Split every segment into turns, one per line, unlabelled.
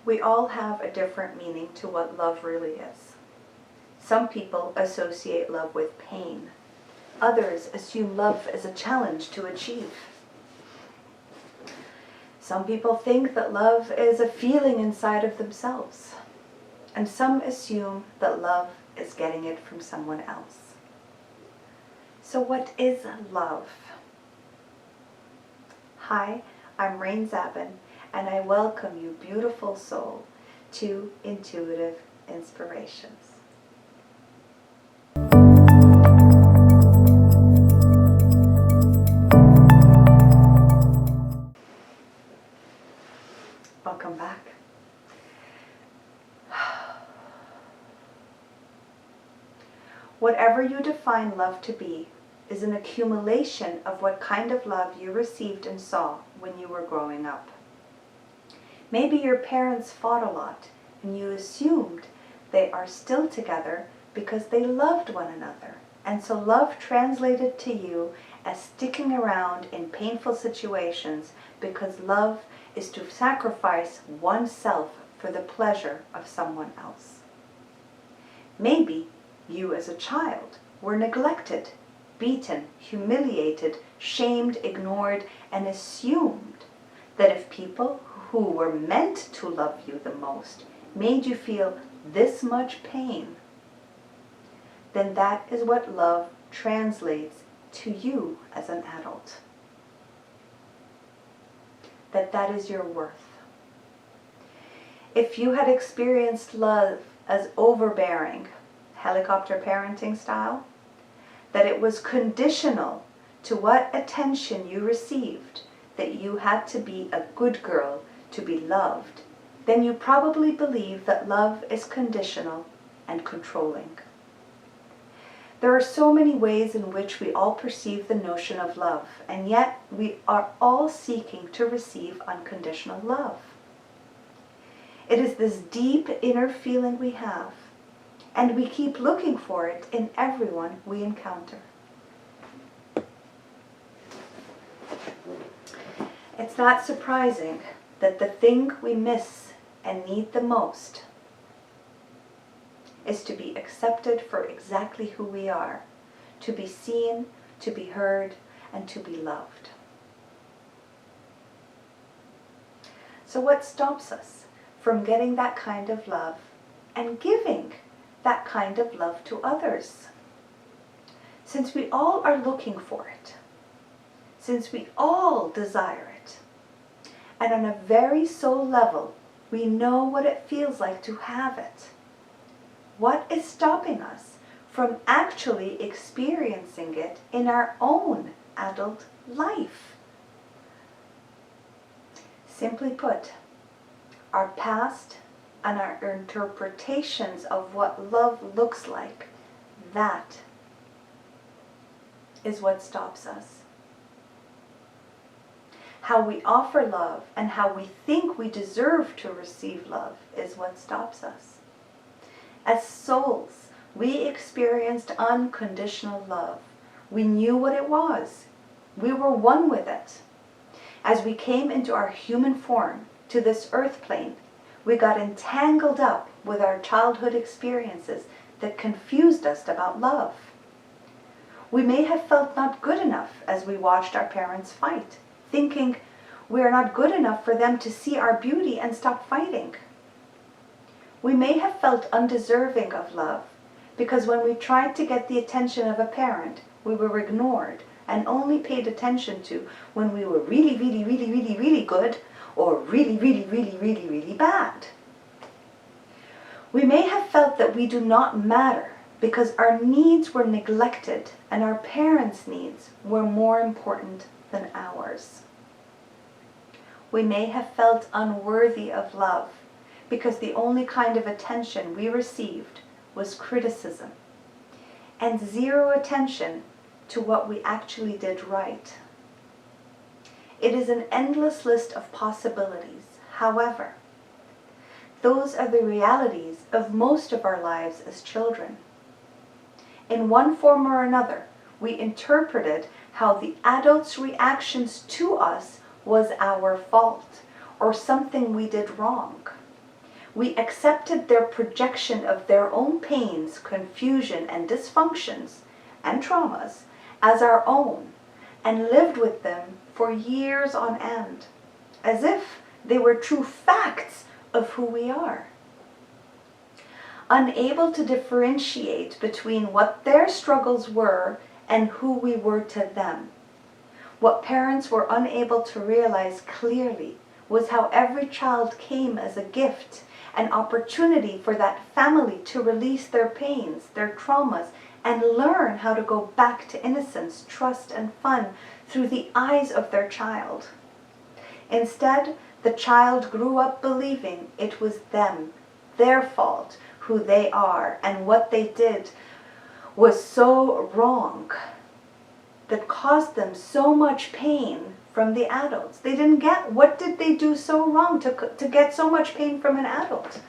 We all have a different meaning to what love really is. Some people associate love with pain. Others assume love as a challenge to achieve. Some people think that love is a feeling inside of themselves. And some assume that love is getting it from someone else. So what is love? Hi, I'm Zaben, and I welcome you, beautiful soul, to Intuitive Inspirations. Welcome back. Whatever you define love to be is an accumulation of what kind of love you received and saw when you were growing up. Maybe your parents fought a lot and you assumed they are still together because they loved one another. And so love translated to you as sticking around in painful situations because love is to sacrifice oneself for the pleasure of someone else. Maybe you as a child were neglected, beaten, humiliated, shamed, ignored, and assumed that if people who were meant to love you the most made you feel this much pain, then that is what love translates to you as an adult. That is your worth. If you had experienced love as overbearing, helicopter parenting style, that it was conditional to what attention you received, that you had to be a good girl to be loved, then you probably believe that love is conditional and controlling. There are so many ways in which we all perceive the notion of love, and yet we are all seeking to receive unconditional love. It is this deep inner feeling we have, and we keep looking for it in everyone we encounter. It's not surprising that the thing we miss and need the most is to be accepted for exactly who we are, to be seen, to be heard, and to be loved. So what stops us from getting that kind of love and giving that kind of love to others? Since we all are looking for it, since we all desire it, and on a very soul level, we know what it feels like to have it, what is stopping us from actually experiencing it in our own adult life? Simply put, our past and our interpretations of what love looks like, that is what stops us. How we offer love and how we think we deserve to receive love is what stops us. As souls, we experienced unconditional love. We knew what it was. We were one with it. As we came into our human form to this earth plane, we got entangled up with our childhood experiences that confused us about love. We may have felt not good enough as we watched our parents fight, thinking we are not good enough for them to see our beauty and stop fighting. We may have felt undeserving of love because when we tried to get the attention of a parent, we were ignored and only paid attention to when we were really, really, really, really, really good or really, really, really, really, really bad. We may have felt that we do not matter because our needs were neglected and our parents' needs were more important than ours. We may have felt unworthy of love because the only kind of attention we received was criticism and zero attention to what we actually did right. It is an endless list of possibilities. However, those are the realities of most of our lives as children. In one form or another, we interpreted how the adults' reactions to us was our fault or something we did wrong. We accepted their projection of their own pains, confusion, and dysfunctions and traumas as our own and lived with them for years on end, as if they were true facts of who we are. Unable to differentiate between what their struggles were and who we were to them. What parents were unable to realize clearly was how every child came as a gift, an opportunity for that family to release their pains, their traumas, and learn how to go back to innocence, trust, and fun through the eyes of their child. Instead, the child grew up believing it was them, their fault, who they are, and what they did was so wrong that caused them so much pain from the adults. They didn't get, what did they do so wrong to get so much pain from an adult?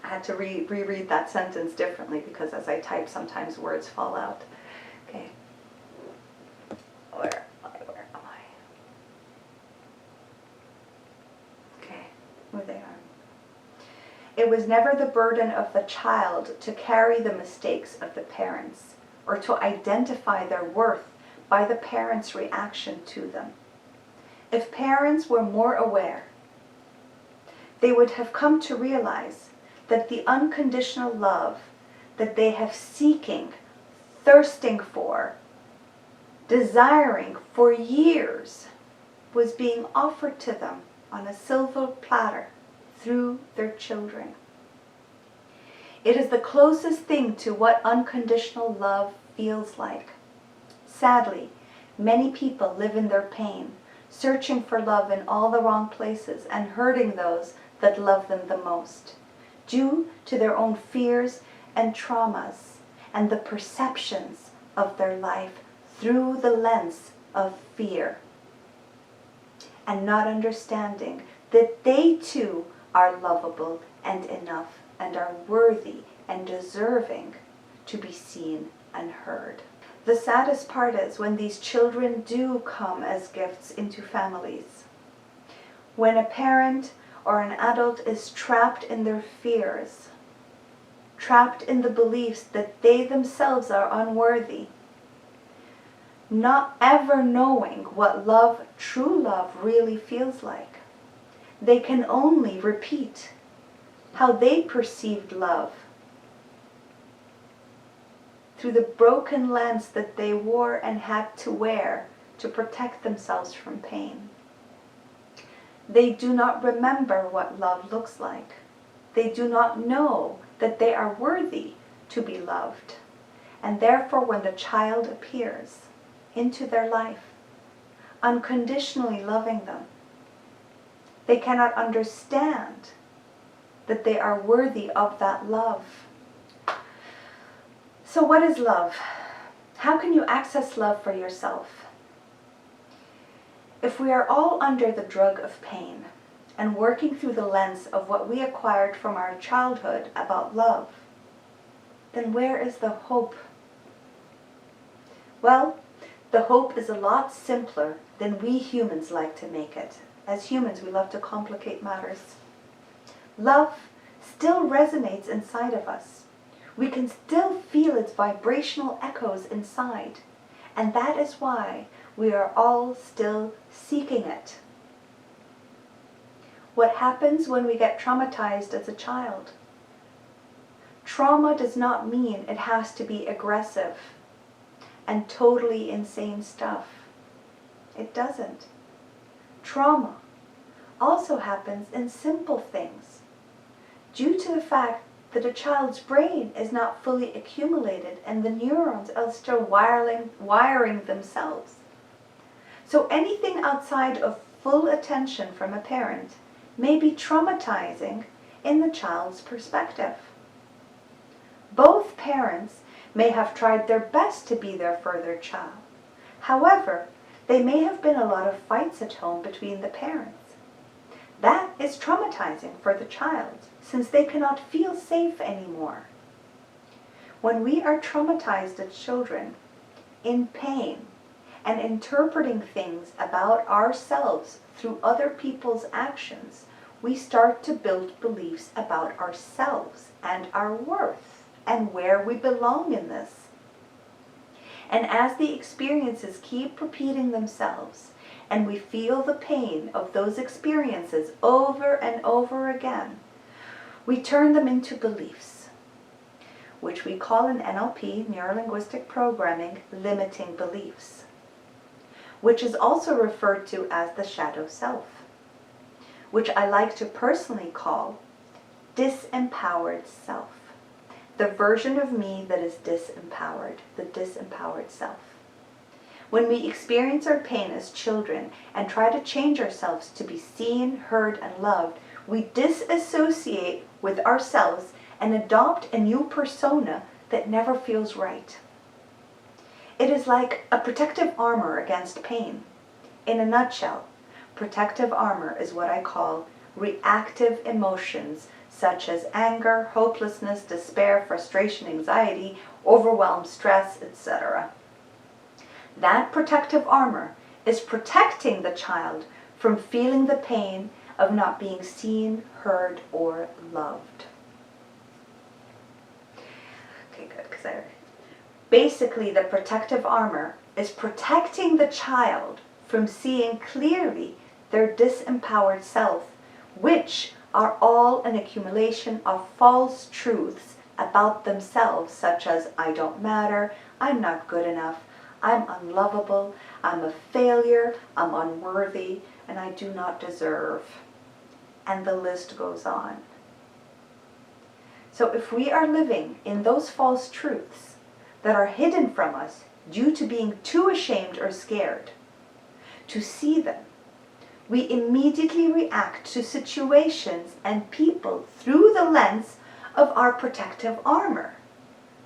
I had to reread that sentence differently because as I type, sometimes words fall out. Okay. Where am I? Okay, where they are. It was never the burden of the child to carry the mistakes of the parents or to identify their worth by the parents' reaction to them. If parents were more aware, they would have come to realize that the unconditional love that they have seeking, thirsting for, desiring for years was being offered to them on a silver platter through their children. It is the closest thing to what unconditional love feels like. Sadly, many people live in their pain, searching for love in all the wrong places and hurting those that love them the most, due to their own fears and traumas and the perceptions of their life through the lens of fear, and not understanding that they too are lovable and enough and are worthy and deserving to be seen and heard. The saddest part is when these children do come as gifts into families. When a parent or an adult is trapped in their fears, trapped in the beliefs that they themselves are unworthy, not ever knowing what love, true love, really feels like. They can only repeat how they perceived love through the broken lens that they wore and had to wear to protect themselves from pain. They do not remember what love looks like. They do not know that they are worthy to be loved. And therefore, when the child appears into their life, unconditionally loving them, they cannot understand that they are worthy of that love. So what is love? How can you access love for yourself? If we are all under the drug of pain and working through the lens of what we acquired from our childhood about love, then where is the hope? Well, the hope is a lot simpler than we humans like to make it. As humans, we love to complicate matters. Love still resonates inside of us. We can still feel its vibrational echoes inside. And that is why we are all still seeking it. What happens when we get traumatized as a child? Trauma does not mean it has to be aggressive and totally insane stuff. It doesn't. Trauma also happens in simple things due to the fact that a child's brain is not fully accumulated and the neurons are still wiring themselves. So anything outside of full attention from a parent may be traumatizing in the child's perspective. Both parents may have tried their best to be there for their child. However, there may have been a lot of fights at home between the parents. That is traumatizing for the child, since they cannot feel safe anymore. When we are traumatized as children, in pain, and interpreting things about ourselves through other people's actions, we start to build beliefs about ourselves and our worth and where we belong in this. And as the experiences keep repeating themselves, and we feel the pain of those experiences over and over again, we turn them into beliefs, which we call in NLP, Neuro-Linguistic-Programming, limiting beliefs, which is also referred to as the shadow self, which I like to personally call disempowered self. The version of me that is disempowered, the disempowered self. When we experience our pain as children and try to change ourselves to be seen, heard, and loved, we disassociate with ourselves and adopt a new persona that never feels right. It is like a protective armor against pain. In a nutshell, protective armor is what I call reactive emotions such as anger, hopelessness, despair, frustration, anxiety, overwhelm, stress, etc. That protective armor is protecting the child from feeling the pain of not being seen, heard, or loved. Okay, good, because basically the protective armor is protecting the child from seeing clearly their disempowered self, which are all an accumulation of false truths about themselves, such as I don't matter, I'm not good enough, I'm unlovable, I'm a failure, I'm unworthy, and I do not deserve. And the list goes on. So if we are living in those false truths that are hidden from us due to being too ashamed or scared to see them, we immediately react to situations and people through the lens of our protective armor,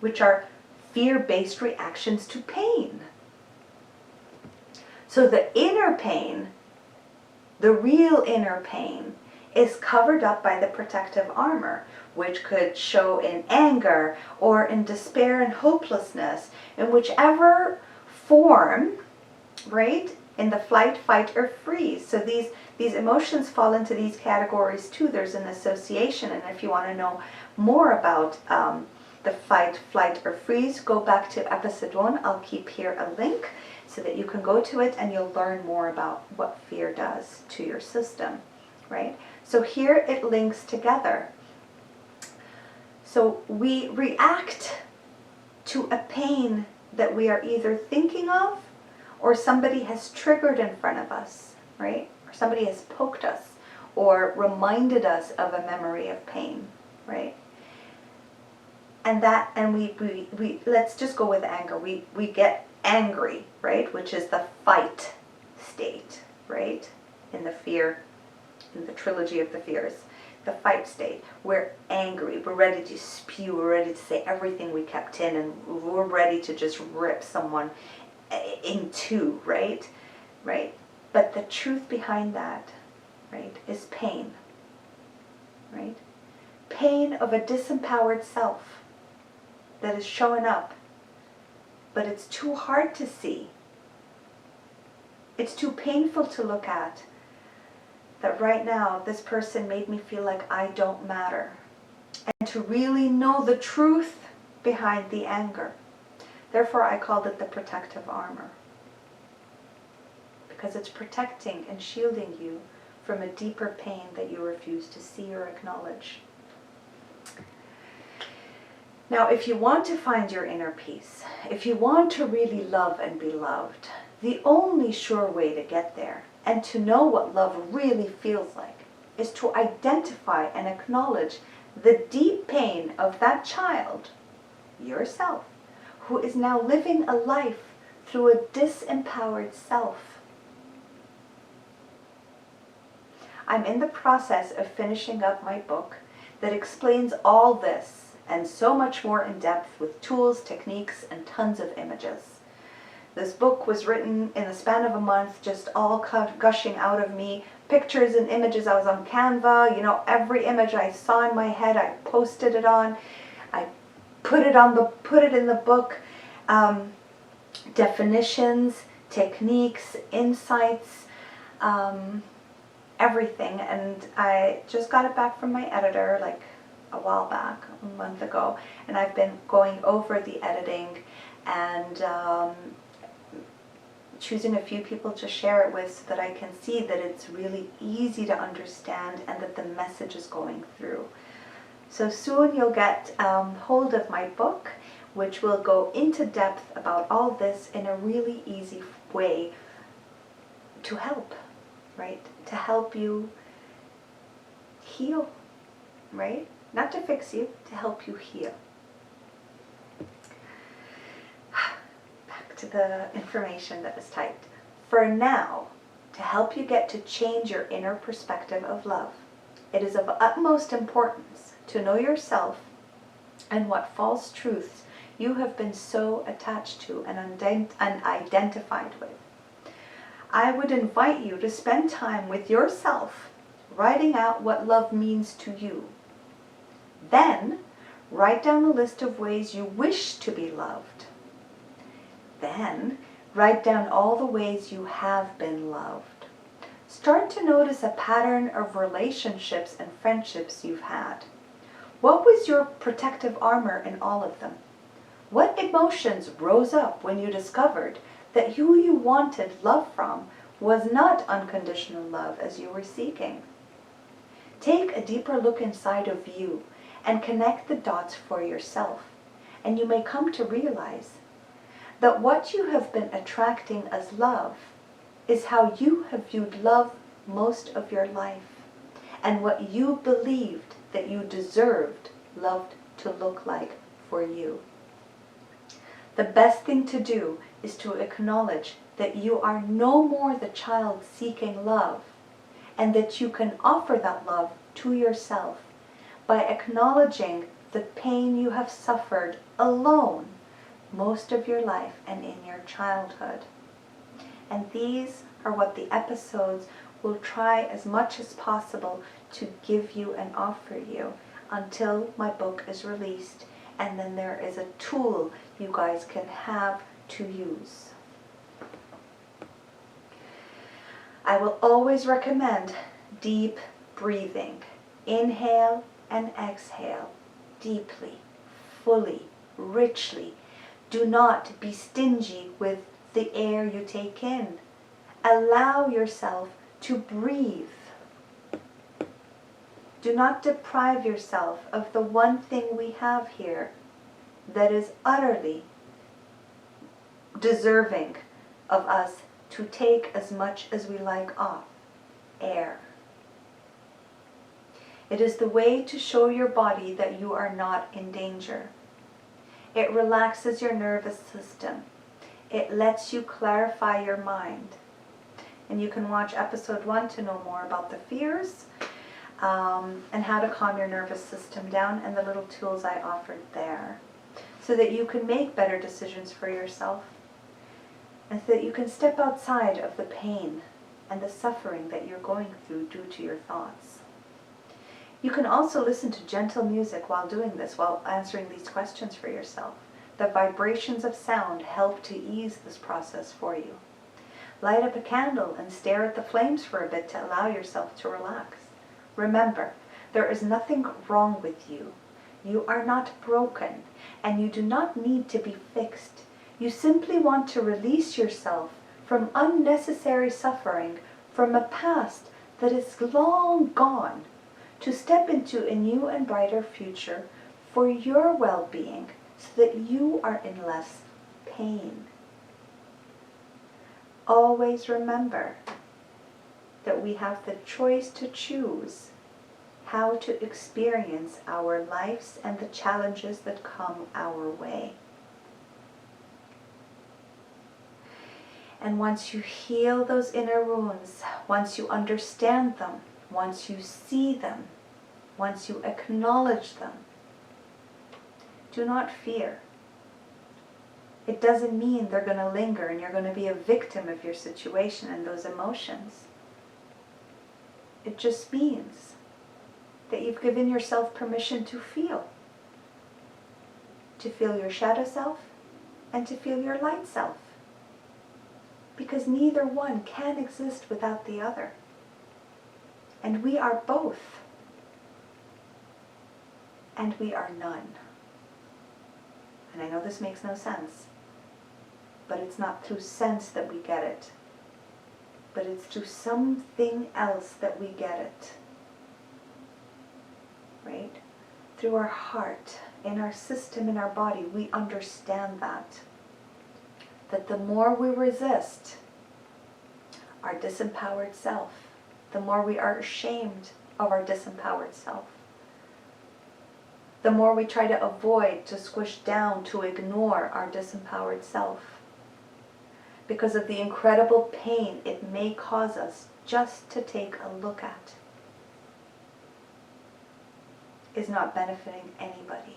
which are fear-based reactions to pain. So the inner pain, the real inner pain, is covered up by the protective armor, which could show in anger or in despair and hopelessness, in whichever form, right? In the flight, fight, or freeze. So these emotions fall into these categories too. There's an association, and if you want to know more about the fight, flight, or freeze, go back to episode 1. I'll keep here a link so that you can go to it and you'll learn more about what fear does to your system, right? So here it links together. So we react to a pain that we are either thinking of or somebody has triggered in front of us, right? Or somebody has poked us or reminded us of a memory of pain, right? And we let's just go with anger. We get angry, right? Which is the fight state, right? In the fear, in the trilogy of the fears. The fight state. We're angry. We're ready to spew. We're ready to say everything we kept in, and we're ready to just rip someone in two, right? Right? But the truth behind that, right, is pain, right? Pain of a disempowered self that is showing up, but it's too hard to see. It's too painful to look at. That right now, this person made me feel like I don't matter. And to really know the truth behind the anger. Therefore, I called it the protective armor. Because it's protecting and shielding you from a deeper pain that you refuse to see or acknowledge. Now, if you want to find your inner peace, if you want to really love and be loved, the only sure way to get there and to know what love really feels like is to identify and acknowledge the deep pain of that child, yourself, who is now living a life through a disempowered self. I'm in the process of finishing up my book that explains all this and so much more in depth with tools, techniques, and tons of images. This book was written in the span of a month, just all gushing out of me. Pictures and images. I was on Canva. You know, every image I saw in my head, I posted it on. I put it in the book. Definitions, techniques, insights, everything. And I just got it back from my editor like a while back, a month ago, and I've been going over the editing and choosing a few people to share it with so that I can see that it's really easy to understand and that the message is going through. So soon you'll get hold of my book, which will go into depth about all this in a really easy way to help, right? To help you heal, right? Not to fix you, to help you heal. Back to the information that was typed. For now, to help you get to change your inner perspective of love, it is of utmost importance to know yourself and what false truths you have been so attached to and unidentified with. I would invite you to spend time with yourself, writing out what love means to you. Then, write down a list of ways you wish to be loved. Then, write down all the ways you have been loved. Start to notice a pattern of relationships and friendships you've had. What was your protective armor in all of them? What emotions rose up when you discovered that who you wanted love from was not unconditional love as you were seeking? Take a deeper look inside of you and connect the dots for yourself, and you may come to realize that what you have been attracting as love is how you have viewed love most of your life, and what you believed that you deserved love to look like for you. The best thing to do is to acknowledge that you are no more the child seeking love, and that you can offer that love to yourself by acknowledging the pain you have suffered alone most of your life and in your childhood. And these are what the episodes will try as much as possible to give you and offer you until my book is released, and then there is a tool you guys can have to use. I will always recommend deep breathing. Inhale and exhale deeply, fully, richly. Do not be stingy with the air you take in. Allow yourself to breathe. Do not deprive yourself of the one thing we have here that is utterly deserving of us to take as much as we like off: air. It is the way to show your body that you are not in danger. It relaxes your nervous system. It lets you clarify your mind. And you can watch episode 1 to know more about the fears and how to calm your nervous system down, and the little tools I offered there, so that you can make better decisions for yourself, and so that you can step outside of the pain and the suffering that you're going through due to your thoughts. You can also listen to gentle music while doing this, while answering these questions for yourself. The vibrations of sound help to ease this process for you. Light up a candle and stare at the flames for a bit to allow yourself to relax. Remember, there is nothing wrong with you. You are not broken, and you do not need to be fixed. You simply want to release yourself from unnecessary suffering from a past that is long gone, to step into a new and brighter future for your well-being, so that you are in less pain. Always remember that we have the choice to choose how to experience our lives and the challenges that come our way. And once you heal those inner wounds, once you understand them, once you see them, once you acknowledge them, do not fear. It doesn't mean they're going to linger and you're going to be a victim of your situation and those emotions. It just means that you've given yourself permission to feel your shadow self and to feel your light self. because neither one can exist without the other. And we are both. And we are none. And I know this makes no sense, but it's not through sense that we get it, but it's through something else that we get it. Right? Through our heart, in our system, in our body, we understand that the more we resist our disempowered self, the more we are ashamed of our disempowered self, the more we try to avoid, to squish down, to ignore our disempowered self, because of the incredible pain it may cause us just to take a look at, is not benefiting anybody.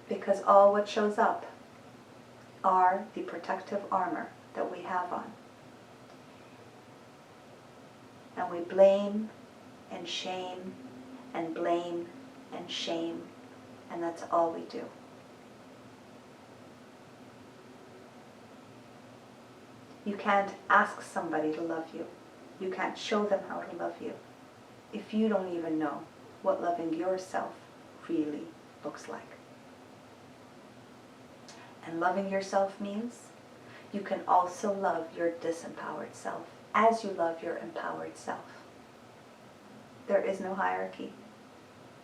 Because all what shows up are the protective armor that we have on. And we blame and shame and blame and shame, and that's all we do. You can't ask somebody to love you. You can't show them how to love you if you don't even know what loving yourself really looks like. And loving yourself means you can also love your disempowered self as you love your empowered self. There is no hierarchy.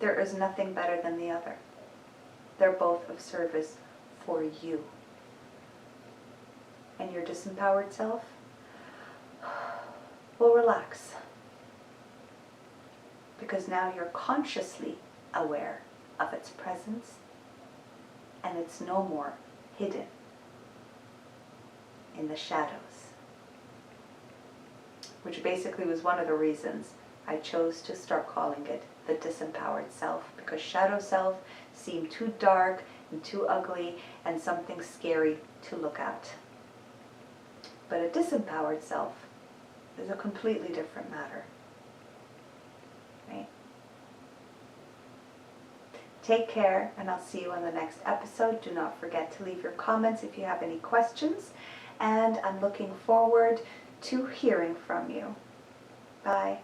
There is nothing better than the other. They're both of service for you. And your disempowered self will relax, because now you're consciously aware of its presence, and it's no more hidden in the shadows. Which basically was one of the reasons I chose to start calling it the disempowered self, because shadow self seemed too dark and too ugly and something scary to look at. But a disempowered self is a completely different matter. Right? Take care, and I'll see you on the next episode. Do not forget to leave your comments if you have any questions, and I'm looking forward to hearing from you. Bye.